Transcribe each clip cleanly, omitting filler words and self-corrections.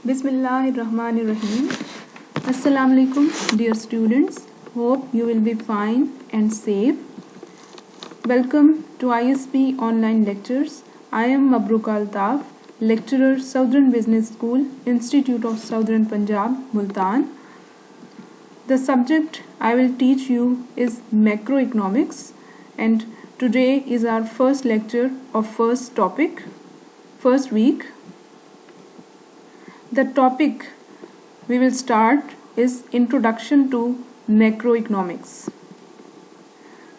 Bismillahirrahmanirrahim. Assalamu alaikum, dear students. Hope you will be fine and safe. Welcome to ISP online lectures. I am Mabrook Altaf, lecturer, Southern Business School, Institute of Southern Punjab, Multan. The subject I will teach you is macroeconomics, and today is our first lecture of first week. The topic we will start is Introduction to Macroeconomics.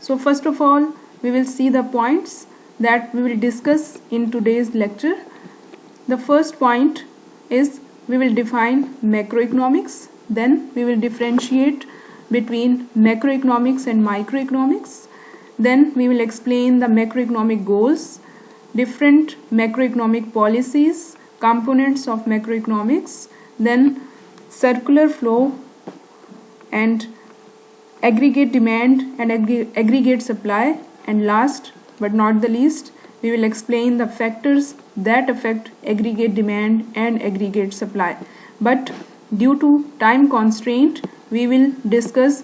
So first of all, we will see the points that we will discuss in today's lecture. The first point is we will define macroeconomics, then we will differentiate between macroeconomics and microeconomics, then we will explain the macroeconomic goals, different macroeconomic policies, components of macroeconomics, then circular flow and aggregate demand and aggregate supply, and last but not the least, we will explain the factors that affect aggregate demand and aggregate supply. But due to time constraint, we will discuss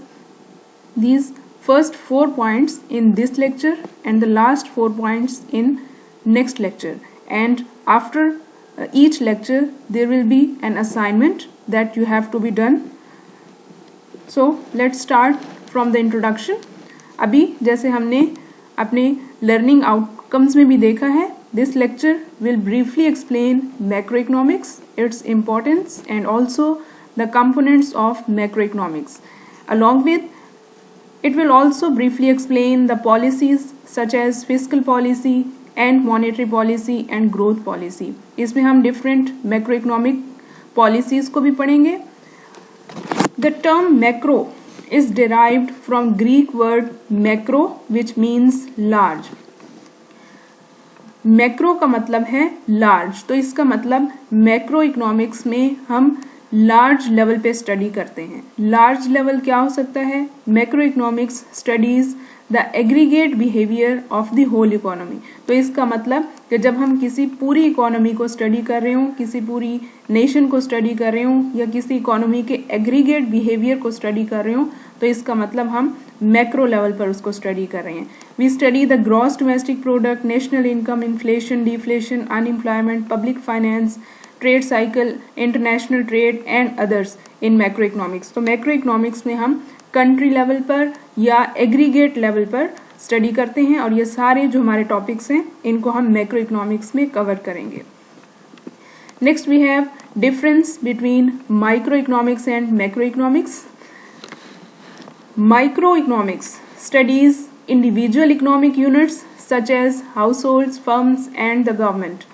these first 4 points in this lecture and the last 4 points in next lecture, and after each lecture there will be an assignment that you have to be done. So let's start from the introduction. अभी जैसे हमने अपने learning outcomes में भी देखा है, this lecture will briefly explain macroeconomics, its importance and also the components of macroeconomics. Along with it will also briefly explain the policies such as fiscal policy and monetary policy and growth policy. इसमें हम different macroeconomic policies को भी पढ़ेंगे. The term macro is derived from Greek word macro which means large. Macro का मतलब है large, तो इसका मतलब macroeconomics में हम large level पे study करते हैं. Large level क्या हो सकता है? Macroeconomics studies the aggregate behavior of the whole economy. तो इसका मतलब कि जब हम किसी पूरी इकोनॉमी को स्टडी कर रहे हों, किसी पूरी नेशन को स्टडी कर रहे हों या किसी इकोनॉमी के एग्रीगेट बिहेवियर को स्टडी कर रहे हों, तो इसका मतलब हम मैक्रो लेवल पर उसको स्टडी कर रहे हैं. We study the gross domestic product, national income, inflation, deflation, unemployment, public finance, trade cycle, international trade and others in macro economics. तो मैक्रो इकोनॉमिक्स में हम कंट्री लेवल पर या एग्रीगेट लेवल पर स्टडी करते हैं, और ये सारे जो हमारे टॉपिक्स हैं इनको हम मैक्रो इकोनॉमिक्स में कवर करेंगे. Next we have difference between micro economics and macro economics. Micro economics studies individual economic units such as households, firms and the government,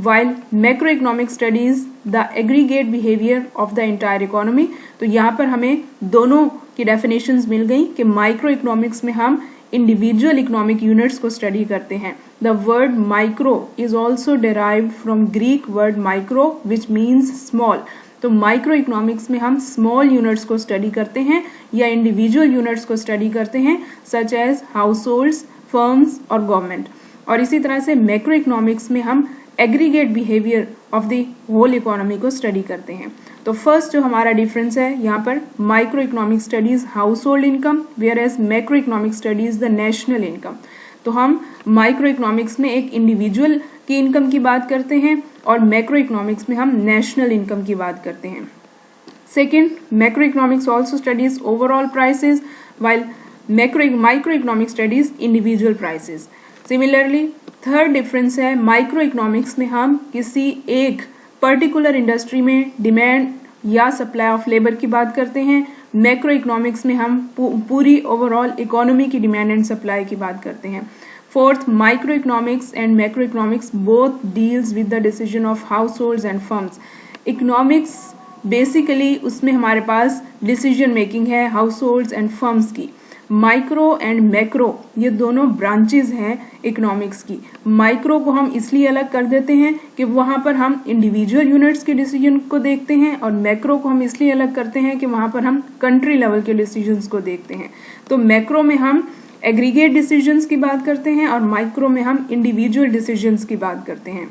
while macroeconomic studies the aggregate behavior of the entire economy. तो यहाँ पर हमें दोनों की definitions मिल गई कि microeconomics में हम individual economic units को study करते हैं. The word micro is also derived from Greek word micro which means small. तो microeconomics में हम small units को study करते हैं या individual units को study करते हैं such as households, firms और government. और इसी तरह से macroeconomics में हम aggregate behaviour of the whole economy को स्टडी करते हैं. तो फर्स्ट जो हमारा डिफरेंस है यहाँ पर, micro economic studies household income whereas macro economic studies the national income. तो हम माइक्रो इकोनॉमिक्स में एक इंडिविजुअल की इनकम की बात करते हैं और मैक्रो इकोनॉमिक्स में हम नेशनल इनकम की बात करते हैं. Second, macro economics also studies overall prices while micro economic studies individual prices. Similarly third difference है, माइक्रो इकोनॉमिक्स में हम किसी एक पर्टिकुलर इंडस्ट्री में डिमांड या सप्लाई ऑफ लेबर की बात करते हैं. मैक्रो इकोनॉमिक्स में हम पूरी ओवरऑल इकोनॉमी की डिमांड एंड सप्लाई की बात करते हैं. Fourth, micro economics and macro economics both deals with the decision of house holds and firms. Economics basically उसमें हमारे पास डिसीजन मेकिंग है हाउस होल्ड्स एंड फर्म्स की. माइक्रो एंड मैक्रो ये दोनों ब्रांचेज हैं इकोनॉमिक्स की. माइक्रो को हम इसलिए अलग कर देते हैं कि वहाँ पर हम इंडिविजुअल यूनिट्स के डिसीजन को देखते हैं, और मैक्रो को हम इसलिए अलग करते हैं कि वहाँ पर हम कंट्री लेवल के डिसीजंस को देखते हैं. तो मैक्रो में हम एग्रीगेट डिसीजंस की बात करते हैं और माइक्रो में हम इंडिविजुअल डिसीजंस की बात करते हैं.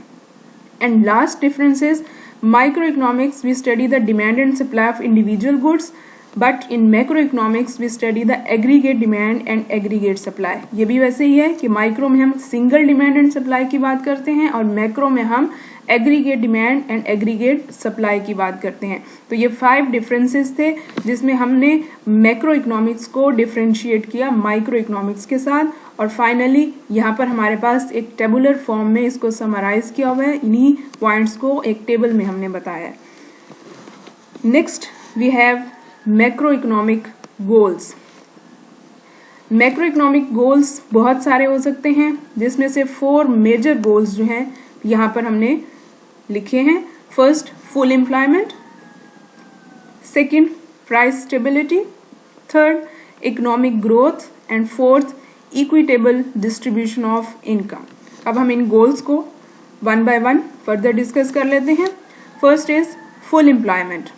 And last difference is Microeconomics, we study the demand and supply of individual goods, but in macroeconomics we study the aggregate demand and aggregate supply. ये भी वैसे ही है कि माइक्रो में हम सिंगल डिमांड एंड सप्लाई की बात करते हैं और मैक्रो में हम aggregate demand and aggregate supply की बात करते हैं. तो ये 5 डिफरेंसेस थे जिसमें हमने मैक्रो इकोनॉमिक्स को डिफरेंशिएट किया माइक्रो इकोनॉमिक्स के साथ. और फाइनली यहाँ पर हमारे पास एक टेबुलर फॉर्म में इसको समराइज किया हुआ है. इन्हीं पॉइंट्स को एक टेबल में हमने बताया है. Next we have macro economic goals. Macro economic goals बहुत सारे हो सकते हैं जिसमें से 4 मेजर गोल्स जो हैं यहाँ पर हमने लिखे हैं. First, full employment. Second, price stability. Third, economic growth. And fourth, equitable distribution of income. अब हम इन गोल्स को one by one further discuss कर लेते हैं. First is full employment.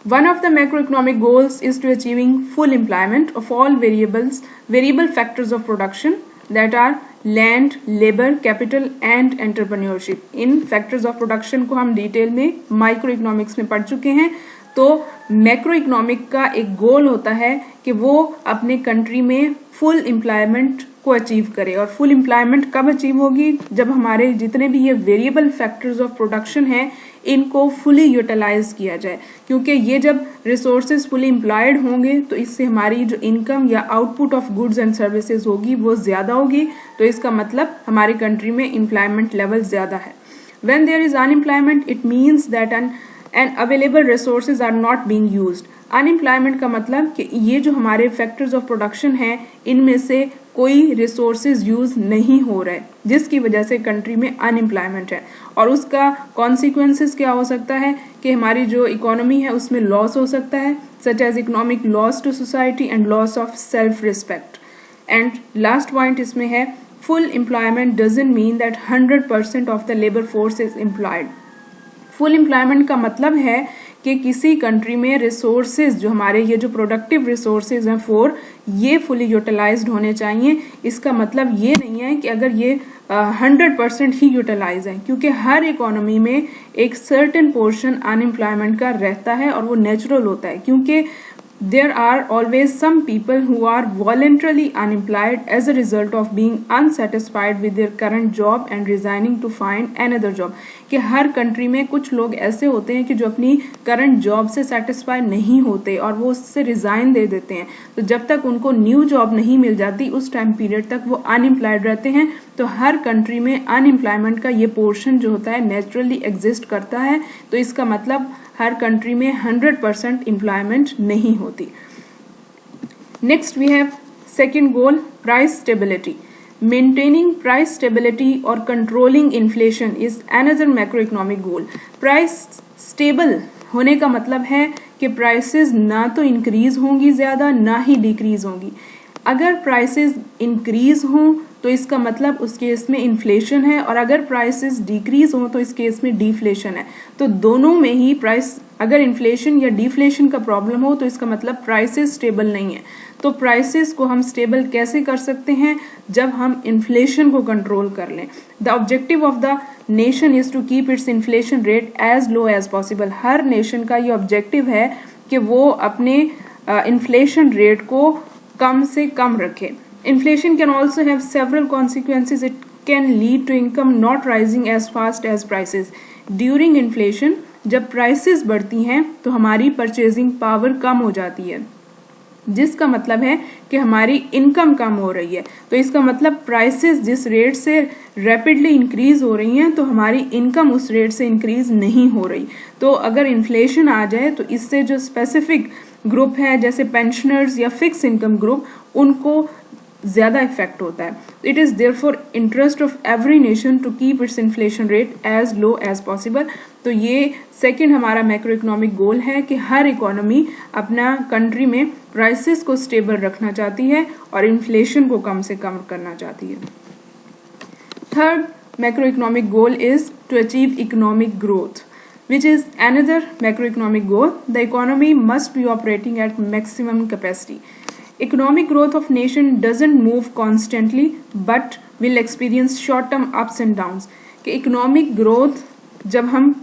One of the macroeconomic goals is to achieving full employment of all variable factors of production that are land, labor, capital and entrepreneurship. In factors of production को हम detail में microeconomics में पढ़ चुके हैं. तो macro economic का एक गोल होता है कि वो अपने कंट्री में फुल एम्प्लॉयमेंट को अचीव करे. और फुल एम्प्लॉयमेंट कब अचीव होगी? जब हमारे जितने भी ये वेरिएबल फैक्टर्स ऑफ प्रोडक्शन हैं इनको फुली यूटिलाइज किया जाए, क्योंकि ये जब रिसोर्सेज फुली एम्प्लॉयड होंगे तो इससे हमारी जो इनकम या output of goods and services होगी वो ज्यादा होगी. तो इसका मतलब हमारी कंट्री में एम्प्लॉयमेंट लेवल ज्यादा है. When there is unemployment it means that and available resources are not being used. Unemployment का मतलब कि ये जो हमारे फैक्टर्स ऑफ प्रोडक्शन हैं इनमें से कोई रिसोर्सेज यूज नहीं हो रहे, जिसकी वजह से कंट्री में अनएम्प्लॉयमेंट है. और उसका कॉन्सिक्वेंसेस क्या हो सकता है कि हमारी जो इकोनॉमी है उसमें लॉस हो सकता है, such as economic loss to society and loss of self respect. And last point इसमें है, full employment doesn't mean that 100% of the labour force is employed. Full employment का मतलब है कि किसी कंट्री में रिसोर्सेज जो हमारे ये जो प्रोडक्टिव रिसोर्सेज हैं ये फुली यूटिलाइज्ड होने चाहिए. इसका मतलब ये नहीं है कि अगर ये 100% ही यूटिलाइज है, क्योंकि हर इकोनॉमी में एक सर्टेन पोर्शन अनएम्प्लॉयमेंट का रहता है और वो नेचुरल होता है, क्योंकि there are always some people who are voluntarily unemployed as a result of being unsatisfied with their current job and resigning to find another job. कि हर कंट्री में कुछ लोग ऐसे होते हैं कि जो अपनी करंट जॉब से सेटिस्फाई नहीं होते और वो उससे रिजाइन दे देते हैं. तो जब तक उनको न्यू जॉब नहीं मिल जाती उस टाइम पीरियड तक वो अनएम्प्लॉयड रहते हैं. तो हर कंट्री में अनएम्प्लॉयमेंट का ये पोर्शन जो होता है नेचुरली एग्जिस्ट करता है. तो इसका मतलब हर कंट्री में 100% एम्प्लॉयमेंट नहीं होती. Next we have second goal, price stability. Maintaining price stability और controlling inflation is another macro economic goal. Price stable होने का मतलब है कि प्राइसेस ना तो इंक्रीज होंगी ज्यादा ना ही डिक्रीज होंगी. अगर प्राइसेस इंक्रीज हों तो इसका मतलब उस केस में इन्फ्लेशन है, और अगर प्राइसेस डिक्रीज हों तो इस केस में डिफ्लेशन है. तो दोनों में ही प्राइस, अगर इन्फ्लेशन या डिफ्लेशन का प्रॉब्लम हो तो इसका मतलब प्राइसेस स्टेबल नहीं है. तो प्राइसेस को हम स्टेबल कैसे कर सकते हैं? जब हम इन्फ्लेशन को कंट्रोल कर लें. The objective of the nation is to keep its inflation rate as low as possible. हर नेशन का ये ऑब्जेक्टिव है कि वो अपने इन्फ्लेशन रेट को कम से कम रखे. Inflation can also have several consequences. It can lead to income not rising as fast as prices. During inflation, जब prices बढ़ती हैं तो हमारी purchasing power कम हो जाती है, जिसका मतलब है कि हमारी इनकम कम हो रही है. तो इसका मतलब प्राइसेस जिस रेट से रैपिडली इंक्रीज हो रही हैं तो हमारी इनकम उस रेट से इंक्रीज नहीं हो रही. तो अगर इन्फ्लेशन आ जाए तो इससे जो स्पेसिफिक ग्रुप है जैसे पेंशनर्स या फिक्स इनकम ग्रुप, उनको ज्यादा इफेक्ट होता है. It is therefore interest of every nation to keep its inflation rate as low as possible. तो ये सेकंड हमारा मैक्रो इकोनॉमिक गोल है कि हर इकोनॉमी अपना कंट्री में प्राइसेस को स्टेबल रखना चाहती है और इन्फ्लेशन को कम से कम करना चाहती है. Third macro economic goal is to achieve economic growth, which is another macroeconomic goal. The economy must be operating at maximum capacity. Economic growth of nation doesn't move constantly but will experience short term ups and downs. कि economic growth जब हम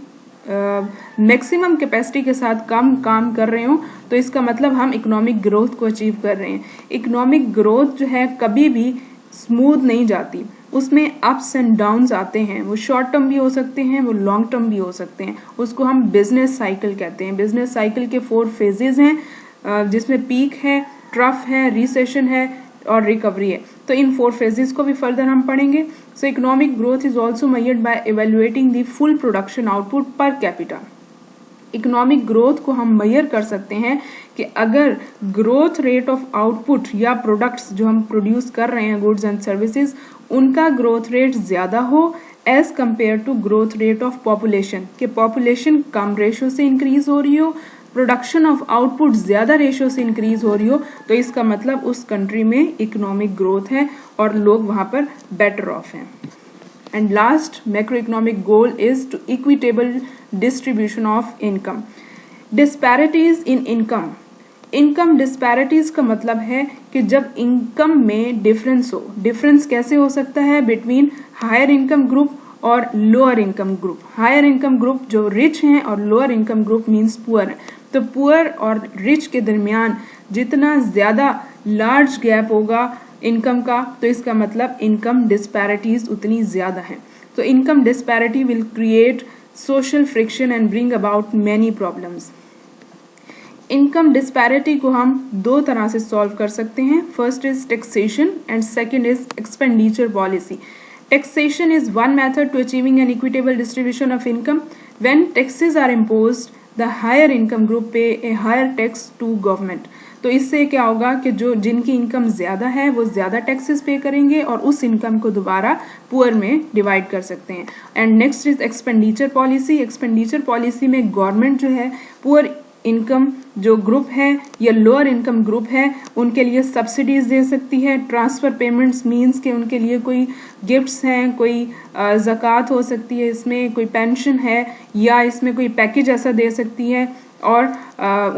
maximum capacity के साथ कम काम कर रहे हो तो इसका मतलब हम इकोनॉमिक ग्रोथ को अचीव कर रहे हैं। इकोनॉमिक ग्रोथ जो है कभी भी स्मूथ नहीं जाती, उसमें अप्स एंड डाउन्स आते हैं। वो शॉर्ट टर्म भी हो सकते हैं, वो लॉन्ग टर्म भी हो सकते हैं। उसको हम बिजनेस साइकिल कहते हैं। बिजनेस साइकिल के 4 फेजेस हैं, जिसमें पीक है, ट्रफ है, रिसेशन है और रिकवरी है। तो इन 4 फेजेस को भी फर्दर हम पढ़ेंगे। So economic growth is also measured by evaluating the full production output per capita. Economic growth को हम मेजर कर सकते हैं कि अगर ग्रोथ रेट ऑफ आउटपुट या प्रोडक्ट्स जो हम प्रोड्यूस कर रहे हैं, गुड्स एंड सर्विसेज, उनका ग्रोथ रेट ज्यादा हो as compare to growth rate of population, कि पॉपुलेशन कम रेशो से इंक्रीज हो रही हो, प्रोडक्शन ऑफ आउटपुट ज्यादा रेशो से इंक्रीज हो रही हो, तो इसका मतलब उस कंट्री में इकोनॉमिक ग्रोथ है और लोग वहां पर बेटर ऑफ हैं। And last macroeconomic goal is to equitable distribution of income. Disparities in income. Income disparities का मतलब है कि जब इनकम में डिफरेंस हो। डिफरेंस कैसे हो सकता है? बिटवीन हायर इनकम ग्रुप और lower income group. Higher income group जो रिच हैं और lower income group means poor है। तो पुअर और रिच के दरमियान जितना ज्यादा लार्ज गैप होगा इनकम का, तो इसका मतलब इनकम डिस्पैरिटीज उतनी ज्यादा है। तो income disparity will create social friction and bring about many problems. Income disparity को हम 2 तरह से सॉल्व कर सकते हैं। First is taxation and second is expenditure policy. Taxation is one method to achieving an equitable distribution of income. When taxes are imposed, the higher income group pay a higher tax to government. तो इससे क्या होगा कि जो जिनकी income ज्यादा है वो ज्यादा टैक्सेस पे करेंगे और उस इनकम को दोबारा पुअर में डिवाइड कर सकते हैं। And next is expenditure policy. Expenditure policy में गवर्नमेंट जो है पुअर इनकम जो ग्रुप है या लोअर इनकम ग्रुप है उनके लिए सब्सिडीज दे सकती है। ट्रांसफर पेमेंट्स मींस के उनके लिए कोई गिफ्ट्स हैं, कोई ज़कात हो सकती है, इसमें कोई पेंशन है या इसमें कोई पैकेज ऐसा दे सकती है और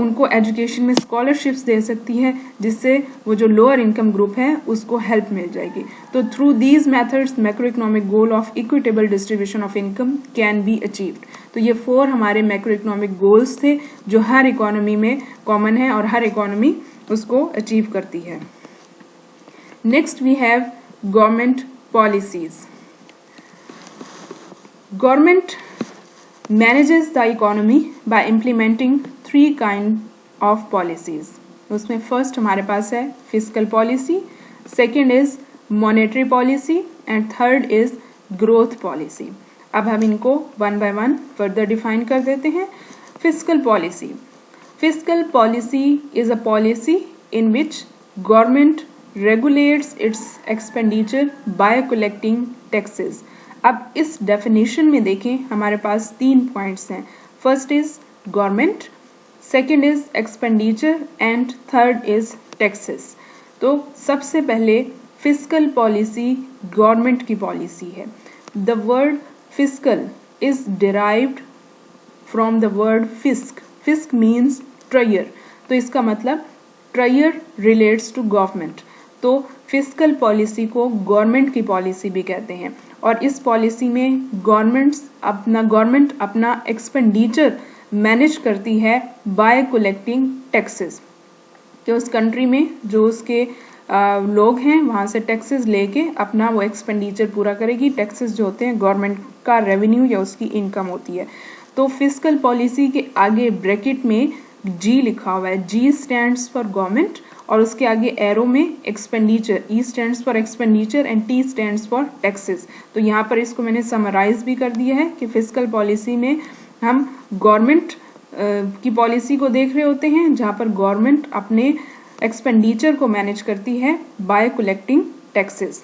उनको एजुकेशन में स्कॉलरशिप्स दे सकती है जिससे वो जो लोअर इनकम ग्रुप है उसको हेल्प मिल जाएगी। तो through these methods macro economic goal of equitable distribution of income can be achieved. तो ये 4 हमारे मैक्रो इकोनॉमिक गोल्स थे जो हर इकोनॉमी में कॉमन है और हर इकोनॉमी उसको अचीव करती है। Next we have government policies. Government manages the economy by implementing 3 kind of policies. उसमें फर्स्ट हमारे पास है fiscal policy, second is monetary policy and third is growth policy. अब हम इनको 1 by 1 फर्दर डिफाइन कर देते हैं। Fiscal policy. Fiscal policy is a policy in which government regulates its expenditure by collecting taxes. अब इस डेफिनेशन में देखें हमारे पास 3 पॉइंट्स हैं। First is government, second is expenditure and third is taxes. तो सबसे पहले फिस्कल पॉलिसी गवर्नमेंट की पॉलिसी है। The word fiscal is derived from the word fisc. Fisc means treasury, तो इसका मतलब ट्रेयर रिलेट्स टू गवर्नमेंट। तो फिस्कल पॉलिसी को गवर्नमेंट की पॉलिसी भी कहते हैं और इस पॉलिसी में गवर्नमेंट अपना एक्सपेंडिचर मैनेज करती है बाय कलेक्टिंग टैक्सेस, कि उस कंट्री में जो उसके लोग हैं वहाँ से टैक्सेस लेके अपना वो एक्सपेंडिचर पूरा करेगी। टैक्सेस जो होते हैं गवर्नमेंट का रेवेन्यू या उसकी इनकम होती है। तो फिस्कल पॉलिसी के आगे ब्रैकेट में जी लिखा हुआ है। जी स्टैंड्स फॉर गवर्नमेंट और उसके आगे एरो में expenditure, E stands for expenditure and T stands for taxes. तो यहाँ पर इसको मैंने समराइज भी कर दिया है कि फिस्कल पॉलिसी में हम गवर्नमेंट की पॉलिसी को देख रहे होते हैं जहाँ पर गवर्नमेंट अपने एक्सपेंडिचर को मैनेज करती है बाय कलेक्टिंग टैक्सेस।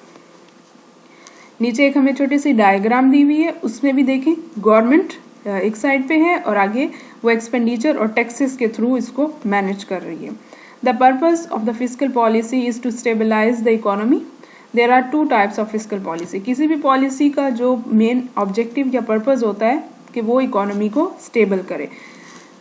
नीचे एक हमें छोटी सी डायग्राम दी हुई है, उसमें भी देखें गवर्नमेंट एक साइड पे है और आगे वो एक्सपेंडिचर और टैक्सेस के थ्रू इसको मैनेज कर रही है। The purpose of the fiscal policy is to stabilize the economy. There are 2 types of fiscal policy. किसी भी पॉलिसी का जो मेन ऑब्जेक्टिव या पर्पस होता है कि वो इकोनॉमी को स्टेबल करे।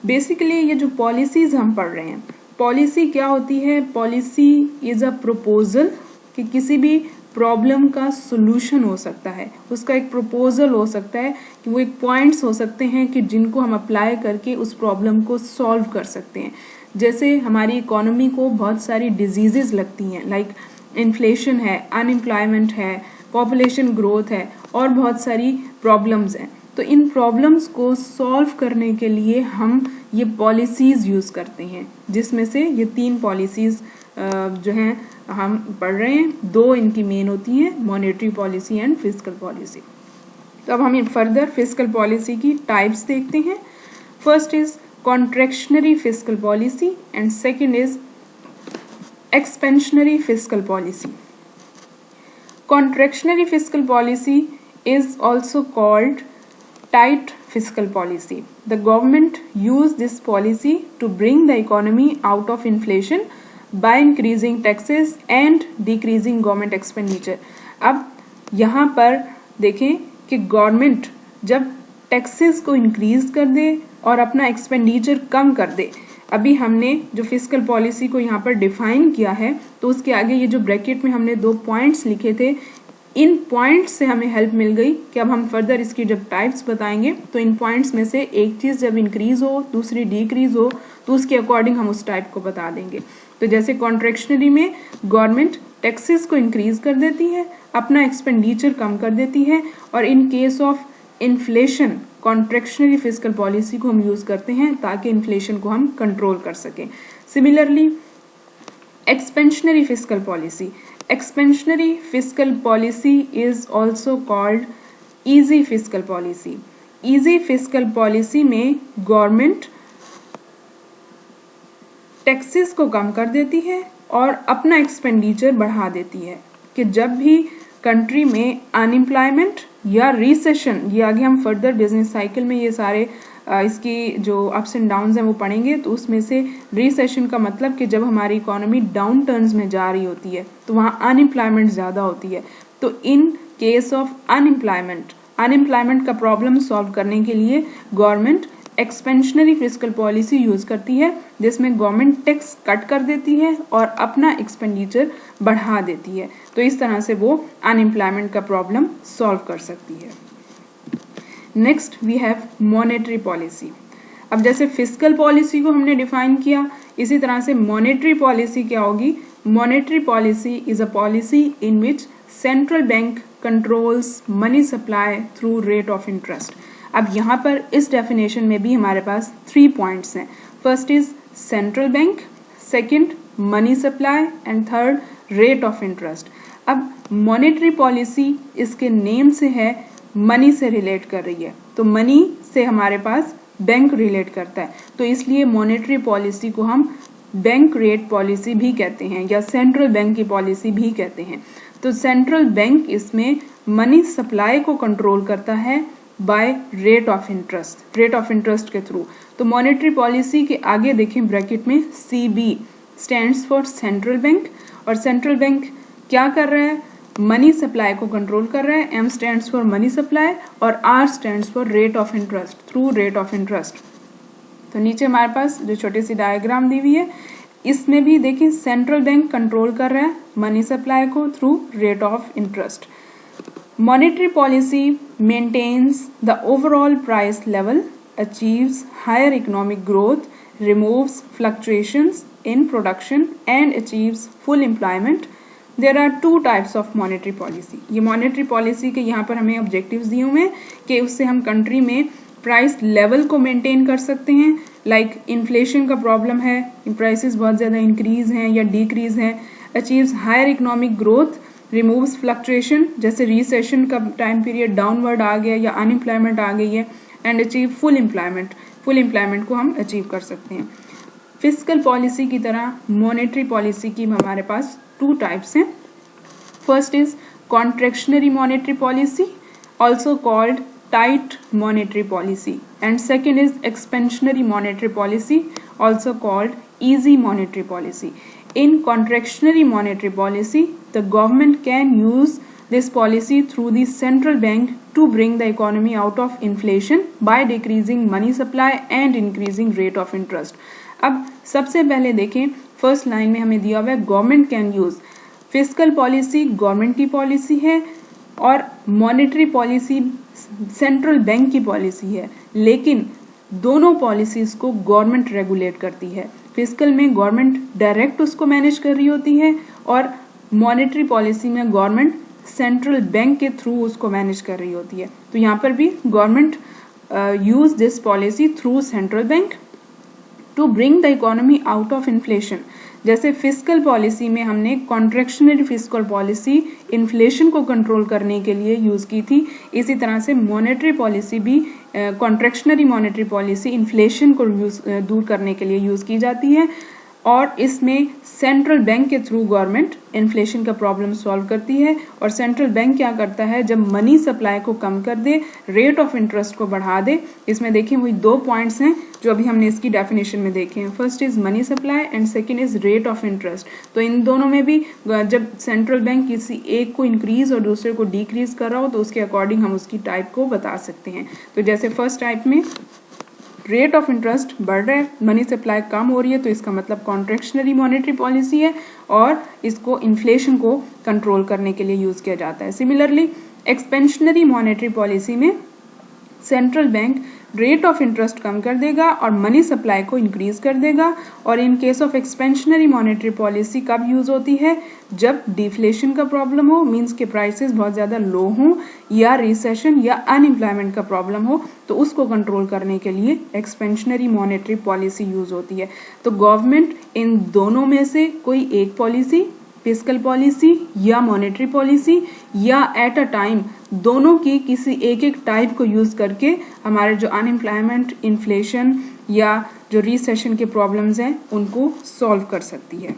बेसिकली ये जो पॉलिसीज हम पढ़ रहे हैं, पॉलिसी क्या होती है? पॉलिसी इज अ प्रपोजल कि किसी भी प्रॉब्लम का सोल्यूशन हो सकता है, उसका एक प्रपोजल हो सकता है, कि वो एक पॉइंट्स हो सकते हैं कि जिनको हम अप्लाई करके उस प्रॉब्लम को सॉल्व कर सकते हैं। जैसे हमारी इकोनॉमी को बहुत सारी डिजीजेस लगती हैं, लाइक इन्फ्लेशन है, अनएम्प्लॉयमेंट है, पॉपुलेशन ग्रोथ है और बहुत सारी प्रॉब्लम्स हैं। तो इन प्रॉब्लम्स को सॉल्व करने के लिए हम ये पॉलिसीज़ यूज़ करते हैं, जिसमें से ये 3 पॉलिसीज़ जो हैं हम पढ़ रहे हैं। 2 इनकी मेन होती हैं, monetary policy and fiscal policy. तो अब हम फर्दर फिस्कल पॉलिसी की टाइप्स देखते हैं। First is contractionary fiscal policy and second is expansionary fiscal policy. Contractionary fiscal policy is also called tight fiscal policy. The government use this policy to bring the economy out of inflation by increasing taxes and decreasing government expenditure. अब यहाँ पर देखें कि government जब taxes को increase कर दे और अपना एक्सपेंडिचर कम कर दे, अभी हमने जो फिस्कल पॉलिसी को यहाँ पर डिफाइन किया है, तो उसके आगे ये जो ब्रैकेट में हमने 2 पॉइंट्स लिखे थे, इन पॉइंट्स से हमें हेल्प मिल गई कि अब हम फर्दर इसकी जब टाइप्स बताएंगे तो इन पॉइंट्स में से एक चीज़ जब इंक्रीज हो, दूसरी डिक्रीज हो, तो उसके अकॉर्डिंग हम उस टाइप को बता देंगे। तो जैसे कॉन्ट्रैक्शनरी में गवर्नमेंट टैक्सेस को इंक्रीज कर देती है, अपना एक्सपेंडिचर कम कर देती है, और in case of inflation contractionary fiscal policy को हम यूज करते हैं ताकि इन्फ्लेशन को हम कंट्रोल कर सकें। Similarly expansionary fiscal policy, expansionary fiscal policy is also called easy fiscal policy. Easy fiscal policy में गवर्नमेंट टैक्सेस को कम कर देती है और अपना एक्सपेंडिचर बढ़ा देती है, कि जब भी कंट्री में अनएम्प्लॉयमेंट या रिसेशन, ये आगे हम फर्दर बिजनेस साइकिल में ये सारे इसकी जो अप्स एंड डाउन्स हैं वो पढ़ेंगे, तो उसमें से रिसेशन का मतलब कि जब हमारी इकोनॉमी डाउन टर्न्स में जा रही होती है तो वहाँ अनएम्प्लॉयमेंट ज़्यादा होती है। तो इन केस ऑफ अनएम्प्लॉयमेंट का प्रॉब्लम सॉल्व करने के लिए government expansionary fiscal policy use करती है, जिसमें गवर्नमेंट टैक्स कट कर देती है और अपना एक्सपेंडिचर बढ़ा देती है। तो इस तरह से वो अनएम्प्लॉयमेंट का प्रॉब्लम सॉल्व कर सकती है। Next we have monetary policy. अब जैसे फिस्कल पॉलिसी को हमने डिफाइन किया, इसी तरह से मॉनेटरी पॉलिसी क्या होगी? Monetary policy is a policy in which central bank controls money supply through rate of interest. अब यहाँ पर इस डेफिनेशन में भी हमारे पास 3 पॉइंट्स हैं। First is central bank, second money supply and third rate of interest. अब मॉनेटरी पॉलिसी इसके नेम से है, मनी से रिलेट कर रही है, तो मनी से हमारे पास बैंक रिलेट करता है, तो इसलिए मॉनेटरी पॉलिसी को हम बैंक रेट पॉलिसी भी कहते हैं या सेंट्रल बैंक की पॉलिसी भी कहते हैं। तो सेंट्रल बैंक इसमें मनी सप्लाई को कंट्रोल करता है बाय रेट ऑफ इंटरेस्ट के थ्रू। तो मॉनेटरी पॉलिसी के आगे देखें ब्रैकेट में CB stands for central bank, और सेंट्रल बैंक क्या कर रहा है? मनी सप्लाई को कंट्रोल कर रहा है। M stands for money supply और R stands for rate of interest, through rate of interest. तो नीचे हमारे पास जो छोटी सी डायग्राम दी हुई है, इसमें भी देखिए सेंट्रल बैंक कंट्रोल कर रहा है मनी सप्लाई को through rate of interest. Monetary policy maintains the overall price level, achieves higher economic growth, removes fluctuations in production and achieves full employment. There are 2 types of monetary policy. ये monetary policy के यहाँ पर हमें objectives दिए हुए हैं कि उससे हम country में प्राइस लेवल को मेंटेन कर सकते हैं। लाइक इन्फ्लेशन का प्रॉब्लम है, प्राइसेस बहुत ज़्यादा इंक्रीज हैं या डिक्रीज हैं। Achieves higher economic growth, removes fluctuation, जैसे रिसेशन का टाइम पीरियड डाउनवर्ड आ गया या अनएम्प्लॉयमेंट आ गई है, एंड अचीव फुल एम्प्लॉयमेंट को हम अचीव कर सकते हैं। फिस्कल पॉलिसी की तरह मॉनेटरी पॉलिसी की हमारे पास 2 टाइप्स हैं। First is contractionary monetary policy, also called tight monetary policy, and second is expansionary monetary policy, also called easy monetary policy. In contractionary monetary policy, the government can use this policy through the central bank to bring the economy out of inflation by decreasing money supply and increasing rate of interest. अब सबसे पहले देखें first line में हमें दिया हुआ है government can use. Fiscal policy government की पॉलिसी है और मॉनेटरी पॉलिसी सेंट्रल बैंक की पॉलिसी है, लेकिन दोनों पॉलिसीज को गवर्नमेंट रेगुलेट करती है। फिस्कल में गवर्नमेंट डायरेक्ट उसको मैनेज कर रही होती है और मॉनेटरी पॉलिसी में गवर्नमेंट सेंट्रल बैंक के थ्रू उसको मैनेज कर रही होती है। तो यहाँ पर भी government use this policy through central bank to bring the economy out of inflation. जैसे फिस्कल पॉलिसी में हमने कॉन्ट्रैक्शनरी फिस्कल पॉलिसी इन्फ्लेशन को कंट्रोल करने के लिए यूज की थी, इसी तरह से मॉनेटरी पॉलिसी भी कॉन्ट्रैक्शनरी मॉनेटरी पॉलिसी इन्फ्लेशन को दूर करने के लिए यूज की जाती है और इसमें सेंट्रल बैंक के थ्रू गवर्नमेंट इन्फ्लेशन का प्रॉब्लम सॉल्व करती है। और सेंट्रल बैंक क्या करता है, जब मनी सप्लाई को कम कर दे, रेट ऑफ इंटरेस्ट को बढ़ा दे। इसमें देखिए वही दो पॉइंट्स हैं जो अभी हमने इसकी डेफिनेशन में देखे हैं। First is money supply and second is rate of interest. तो इन दोनों में भी जब सेंट्रल बैंक किसी एक को इंक्रीज और दूसरे को डिक्रीज कर रहा हो तो उसके अकॉर्डिंग हम उसकी टाइप को बता सकते हैं। तो जैसे फर्स्ट टाइप में रेट ऑफ इंटरेस्ट बढ़ रहा है, मनी सप्लाई कम हो रही है, तो इसका मतलब कॉन्ट्रैक्शनरी मॉनेटरी पॉलिसी है और इसको इन्फ्लेशन को कंट्रोल करने के लिए यूज किया जाता है। सिमिलरली एक्सपेंशनरी मॉनेटरी पॉलिसी में central bank rate of interest कम कर देगा और मनी सप्लाई को इंक्रीज कर देगा। और in case of expansionary monetary policy कब यूज होती है, जब डिफ्लेशन का प्रॉब्लम हो, मींस के प्राइसेस बहुत ज्यादा लो हों या रिसेशन या अनएम्प्लॉयमेंट का प्रॉब्लम हो, तो उसको कंट्रोल करने के लिए एक्सपेंशनरी मॉनेटरी पॉलिसी यूज होती है। तो गवर्नमेंट इन दोनों में से कोई एक पॉलिसी, फिस्कल पॉलिसी या मॉनेटरी पॉलिसी या एट अ टाइम दोनों की किसी एक एक टाइप को यूज करके हमारे जो अनएम्प्लॉयमेंट, इन्फ्लेशन या जो रिसेशन के प्रॉब्लम्स हैं उनको सॉल्व कर सकती है।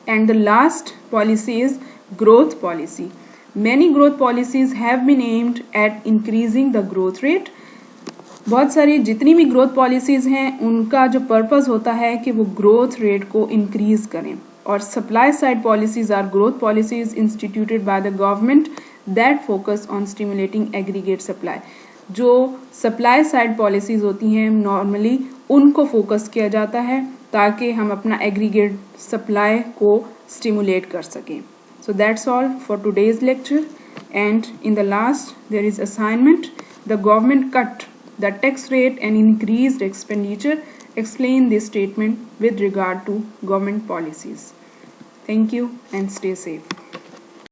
And the last policy is growth policy. Many growth policies have been aimed at increasing the growth rate. बहुत सारी जितनी भी ग्रोथ पॉलिसीज हैं उनका जो पर्पस होता है कि वो ग्रोथ रेट को इंक्रीज करें। और supply side policies are growth policies instituted by the government that focus on stimulating aggregate supply. जो सप्लाई साइड पॉलिसीज होती हैं नॉर्मली उनको फोकस किया जाता है ताकि हम अपना एग्रीगेट सप्लाई को स्टिमुलेट कर सकें। So that's all for today's lecture, and in the last there is assignment. The government cut the tax rate and increased expenditure. Explain this statement with regard to government policies. Thank you and stay safe.